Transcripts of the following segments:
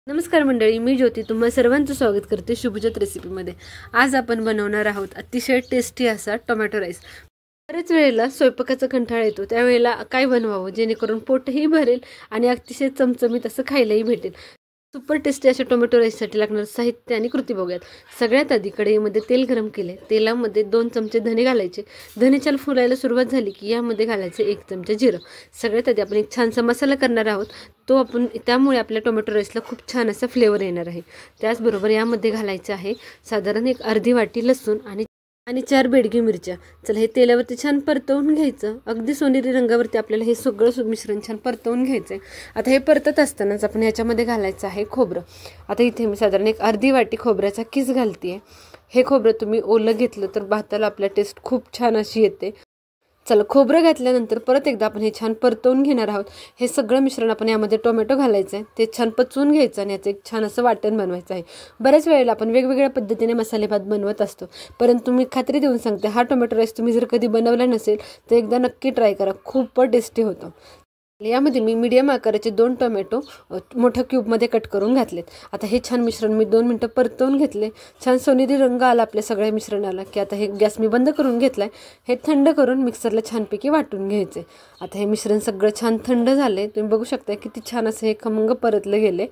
नमस्कार मंडळी, मी ज्योती तुम्हा सर्वांचं स्वागत करते शुभजत रेसिपीमध्ये। आज आपण बनवणार आहोत अतिशय टेस्टी असा टोमॅटो राईस। बरेच वेळेला स्वयंपाकाचा कंटाळा येतो, त्यावेळेला काय बनवावं जेणेकरून पोटही भरेल आणि अतिशय चमचमीत असं खायलाही भेटेल। सुपर टेस्टी अशा टोमॅटो राईससाठी लागणारे साहित्य आणि कृती बघूयात। सगळ्यात आधी कढईमध्ये तेल गरम केले, तेलामध्ये 2 चमचे धने घालायचे। धने छान फुलायला सुरुवात झाली की यामध्ये घालायचे 1 चमचा जिरं। सगळ्यात आधी आपण एक छानसा मसाला करणार आहोत, तो आपण त्यामुळे आपल्या टोमॅटो राईसला खूप छान असा फ्लेवर येणार आहे। त्याचबरोबर यामध्ये घालायचं आहे साधारण एक अर्धी वाटी लसूण आणि 4 बेडगी मिरच्या। चला हे तेलावरती छान परतवून घ्यायचं। अगदी सोनेरी रंगावरती आपल्याला हे सगळं मिश्रण छान परतवून घ्यायचं आहे। आता हे परतत असतानाच आपण ह्याच्यामध्ये घालायचं आहे खोबरं। आता इथे मी साधारण एक अर्धी वाटी खोबऱ्याचा किस घालते आहे। हे खोबरं तुम्ही ओलं घेतलं तर भाताला आपल्या टेस्ट खूप छान अशी येते। चला खोबरं घातल्यानंतर परत एकदा आपण हे छान परतवून घेणार आहोत। हे सगळं मिश्रण आपण यामध्ये टोमॅटो घालायचं आहे, ते छान पचवून घ्यायचं आणि याचं एक छान असं वाटण बनवायचं आहे। बऱ्याच वेळेला आपण वेगवेगळ्या पद्धतीने मसाले भात बनवत असतो, परंतु मी खात्री देऊन सांगते हा टोमॅटो राईस तुम्ही जर कधी बनवला नसेल तर एकदा नक्की ट्राय करा, खूप टेस्टी होतो। यामध्ये मी मीडियम आकाराचे 2 टोमॅटो मोठ्या क्यूबमध्ये कट करून घातलेत। आता हे छान मिश्रण मी 2 मिनिटं परतवून घेतले। छान सोनेरी रंग आला आपल्या सगळ्या मिश्रणाला की आता हे गॅस मी बंद करून घेतलाय। हे थंड करून मिक्सरला छानपैकी वाटून घ्यायचे। आता हे मिश्रण सगळं छान थंड झाले, तुम्ही बघू शकता किती छान असं हे खमंग परतले गेले।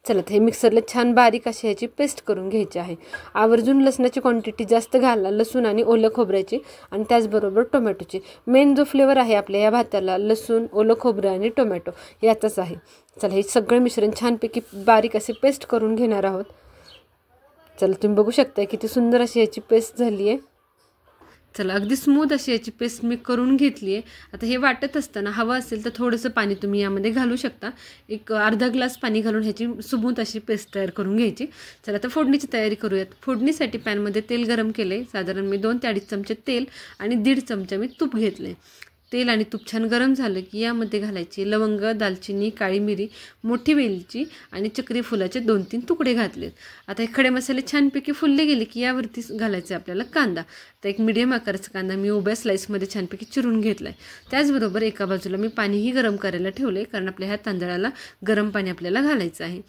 चला हे मिक्सरला छान बारीक अशी ह्याची पेस्ट करून घ्यायची आहे। आवर्जून लसणाची क्वांटिटी जास्त घाला, लसूण आणि ओलं खोबऱ्याची आणि त्याचबरोबर टोमॅटोची। मेन जो फ्लेवर आहे आपल्या या भाताला लसूण, ओलं खोबरं आणि टोमॅटो याचाच आहे। चला हे सगळं मिश्रण छानपैकी बारीक असे पेस्ट करून घेणार आहोत। चला तुम्ही बघू शकता किती सुंदर अशी याची पेस्ट झाली आहे। चला अगदी स्मूथ अशी याची पेस्ट मी करून घेतली आहे। आता हे वाटत असताना हवं असेल तर थोडंसं पाणी तुम्ही यामध्ये घालू शकता। एक अर्धा ग्लास पाणी घालून ह्याची स्मूथ अशी पेस्ट तयार करून घ्यायची। चला आता फोडणीची तयारी करूयात। फोडणीसाठी पॅनमध्ये तेल गरम केले, साधारण मी 2 ते 2.5 चमचे तेल आणि 1.5 चमचा मी तूप घेतले। तेल आणि तूप छान गरम झालं की यामध्ये घालायची लवंग, दालचिनी, काळी मिरी, मोठी वेलची आणि चक्री फुलाचे 2-3 तुकडे घातलेत। आता हे खडे मसाले छानपैकी फुलले गेले की यावरती घालायचे आपल्याला कांदा। तर एक मीडियम आकाराचा कांदा मी उभ्या स्लाइसमध्ये छानपैकी चिरून घेतलाय। त्याचबरोबर एका बाजूला मी पाणीही गरम करायला ठेवले, कारण आपल्या ह्या तांदळाला गरम पाणी आपल्याला घालायचं आहे।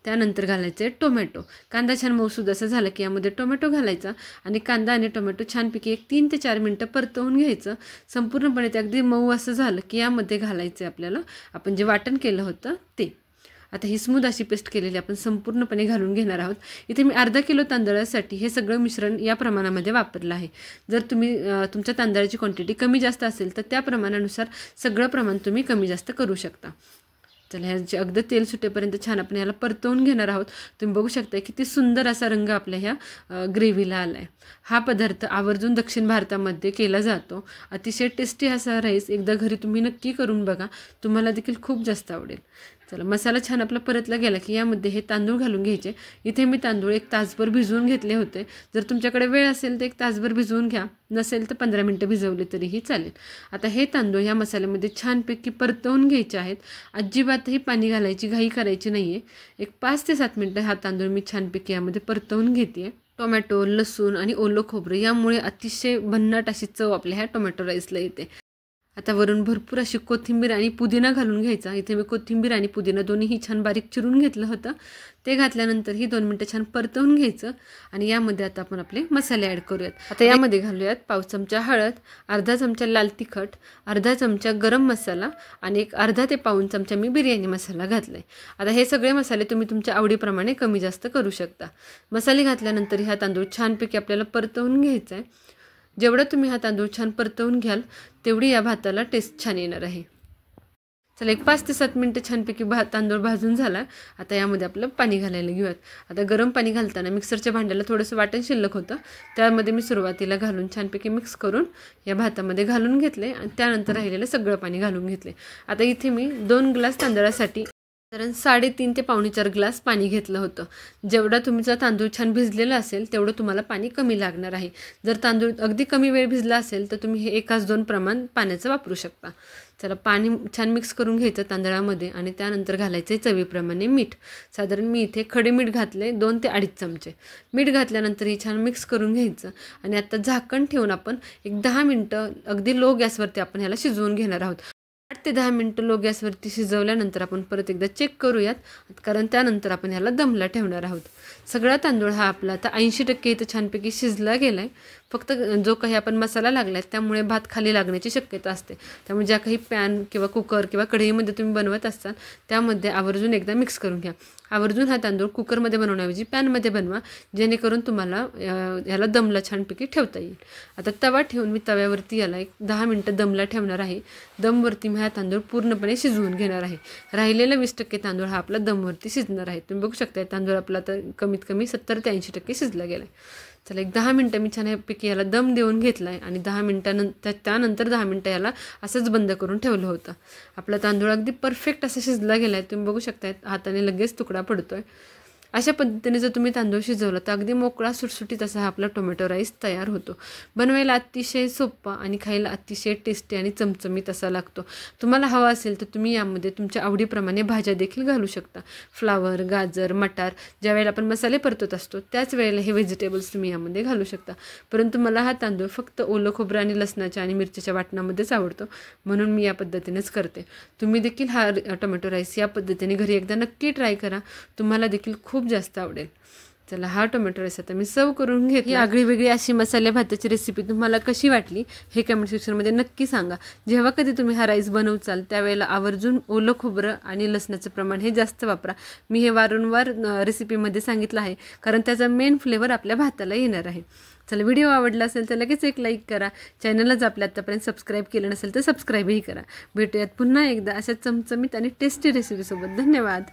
त्यानंतर घालायचे टोमॅटो। कांदा छान मऊसूद असं झालं की यामध्ये टोमॅटो घालायचा आणि कांदा आणि टोमॅटो छानपैकी एक 3 ते 4 मिनिटं परतवून घ्यायचं। संपूर्णपणे ते अगदी मऊ असं झालं की यामध्ये घालायचं आपल्याला आपण जे वाटण केलं होतं ते। आता ही स्मूथ अशी पेस्ट केलेली आपण संपूर्णपणे घालून घेणार आहोत। इथे मी अर्धा किलो तांदळासाठी हे सगळं मिश्रण या प्रमाणामध्ये वापरलं आहे। जर तुम्ही तुमच्या तांदळाची क्वांटिटी कमी जास्त असेल तर त्या प्रमाणानुसार सगळं प्रमाण तुम्ही कमी जास्त करू शकता। चला ह्याचे अगदी तेल सुटेपर्यंत छान आपण याला परतवून घेणार आहोत। तुम्ही बघू शकता किती सुंदर असा रंग आपल्या ह्या ग्रेव्हीला आलाय। हा पदार्थ आवर्जून दक्षिण भारतामध्ये केला जातो। अतिशय टेस्टी असा राईस एकदा घरी तुम्ही नक्की करून बघा, तुम्हाला देखील खूप जास्त आवडेल। चला मसाला छान आपला परतला गेला की यामध्ये हे तांदूळ घालून घ्यायचे। इथे मी तांदूळ 1 तासभर भिजवून घेतले होते। जर तुमच्याकडे वेळ असेल तर 1 तासभर भिजवून घ्या, नसेल तर 15 मिनिटं भिजवले तरीही चालेल। आता हे तांदूळ या मसाल्यामध्ये छानपैकी परतवून घ्यायचे आहेत। अजिबातही पाणी घालायची घाई करायची नाहीये। एक 5 ते 7 मिनिटं हा तांदूळ मी छानपैकी यामध्ये परतवून घेते। टोमॅटो, लसूण आणि ओलं खोबरं यामुळे अतिशय भन्नाट अशी चव आपल्या ह्या टोमॅटो राईसला येते। आता वरून भरपूर अशी कोथिंबीर आणि पुदिना घालून घ्यायचा। इथे मी कोथिंबीर आणि पुदिना दोन्हीही छान बारीक चिरून घेतलं होतं। ते घातल्यानंतर ही 2 मिनिटं छान परतवून घ्यायचं आणि यामध्ये आता आपण आपले मसाले ॲड करूयात। आता यामध्ये घालूयात पाव चमचा हळद, अर्धा चमचा लाल तिखट, अर्धा चमचा गरम मसाला आणि एक अर्धा ते पाऊण चमचा मी बिर्याणी मसाला घातलाय। आता हे सगळे मसाले तुम्ही तुमच्या आवडीप्रमाणे कमी जास्त करू शकता। मसाले घातल्यानंतर हा तांदूळ छानपैकी आपल्याला परतवून घ्यायचा आहे। जेवढं तुम्ही हा तांदूळ छान परतवून घ्याल तेवढी या भाताला टेस्ट छान येणार आहे। चला एक 5 ते 7 मिनिटं छानपैकी तांदूळ भाजून झाला। आता यामध्ये आपलं पाणी घालायला घेऊयात। आता गरम पाणी घालताना मिक्सरच्या भांड्याला थोडंसं वाटण शिल्लक होतं, त्यामध्ये मी सुरुवातीला घालून छानपैकी मिक्स करून या भातामध्ये घालून घेतले आणि त्यानंतर राहिलेलं सगळं पाणी घालून घेतले। आता इथे मी 2 ग्लास तांदळासाठी साधारण 3.5 ते 4.25 ग्लास पाणी घेतलं होतं। जेवढा तुमचा तांदूळ छान भिजलेला असेल तेवढं तुम्हाला पाणी कमी लागणार आहे। जर तांदूळ अगदी कमी वेळ भिजला असेल तर तुम्ही हे 1-2 प्रमाण पाण्याचं वापरू शकता। चला पाणी छान मिक्स करून घ्यायचं तांदळामध्ये आणि त्यानंतर घालायचे चवीप्रमाणे मीठ। साधारण मी इथे खडे मीठ घातले 2 ते 2.5 चमचे। मीठ घातल्यानंतर हे छान मिक्स करून घ्यायचं आणि आता झाकण ठेवून आपण एक 10 मिनिटं अगदी लो गॅसवरती आपण ह्याला शिजवून घेणार आहोत। 8 ते 10 मिनिटं लो गॅसवरती शिजवल्यानंतर आपण परत एकदा चेक करूयात, कारण त्यानंतर आपण ह्याला दमला ठेवणार आहोत. सगळा तांदूळ हा आपला आता 80% इथं छानपैकी शिजला गेला आहे. फक्त जो काही आपण मसाला लागला आहे त्यामुळे भात खाली लागण्याची शक्यता असते. त्यामुळे ज्या काही पॅन किंवा कुकर किंवा कढईमध्ये तुम्ही बनवत असाल त्यामध्ये आवर्जून एकदा मिक्स करून घ्या. आवर्जून हा तांदूळ कुकरमध्ये बनवण्याऐवजी पॅनमध्ये बनवा, जेणेकरून तुम्हाला ह्याला दमला छानपैकी ठेवता येईल. आता तवा ठेवून मी तव्यावरती याला एक 10 मिनिटं दमला ठेवणार आहे. दमवरती मी हा तांदूळ पूर्णपणे शिजवून घेणार आहे. राहिलेला 20% तांदूळ हा आपला दमवरती शिजणार आहे. तुम्ही बघू शकता तांदूळ आपला तर कमीत कमी 70 ते 80% शिजला गेला आहे. चला एक 10 मिनटं मी छानपैकी याला दम देऊन घेतला आहे आणि 10 मिनटानंतर त्यानंतर 10 मिनटं याला असंच बंद करून ठेवलं होतं. आपला तांदूळ अगदी परफेक्ट असा शिजला गेला आहे. तुम्ही बघू शकता हाताने लगेच तुकडा पडतो आहे. अशा पद्धतीने जर तुम्ही तांदूळ शिजवला तर अगदी मोकळा सुटसुटीत असा हा आपला टोमॅटो राईस तयार होतो. बनवायला अतिशय सोपा आणि खायला अतिशय टेस्टी आणि चमचमीत असा लागतो. तुम्हाला हवा असेल तर तुम्ही यामध्ये तुमच्या आवडीप्रमाणे भाज्या देखील घालू शकता. फ्लावर, गाजर, मटार ज्यावेळेला आपण मसाले परतत असतो त्याच वेळेला हे व्हेजिटेबल्स तुम्ही यामध्ये घालू शकता. परंतु मला हा तांदूळ फक्त ओलं खोबरं आणि लसणाच्या आणि मिरचीच्या वाटणामध्येच आवडतो, म्हणून मी या पद्धतीनेच करते. तुम्ही देखील हा टोमॅटो राईस या पद्धतीने घरी एकदा नक्की ट्राय करा. तुम्हाला देखील खूप जास्त आवडेल. चला हा टोमॅटो राईस आता मी सर्व करून घेते. ही आगळी वेगळी अशी मसाले भाताची रेसिपी तुम्हाला कशी वाटली हे कमेंट सेक्शनमध्ये नक्की सांगा. जेव्हा कधी तुम्ही हा राईस बनवचाल त्यावेळेला आवर्जून ओलं खोबरं आणि लसणाचं प्रमाण हे जास्त वापरा. मी हे वारंवार रेसिपीमध्ये सांगितलं आहे, कारण त्याचा मेन फ्लेवर आपल्या भाताला येणार आहे. चला व्हिडिओ आवडला असेल तर लगेच एक लाईक करा. चॅनलला जर आपल्या आत्तापर्यंत सबस्क्राईब केलं नसेल तर सबस्क्राईबही करा. भेटूयात पुन्हा एकदा अशा चमचमीत आणि टेस्टी रेसिपीसोबत. धन्यवाद.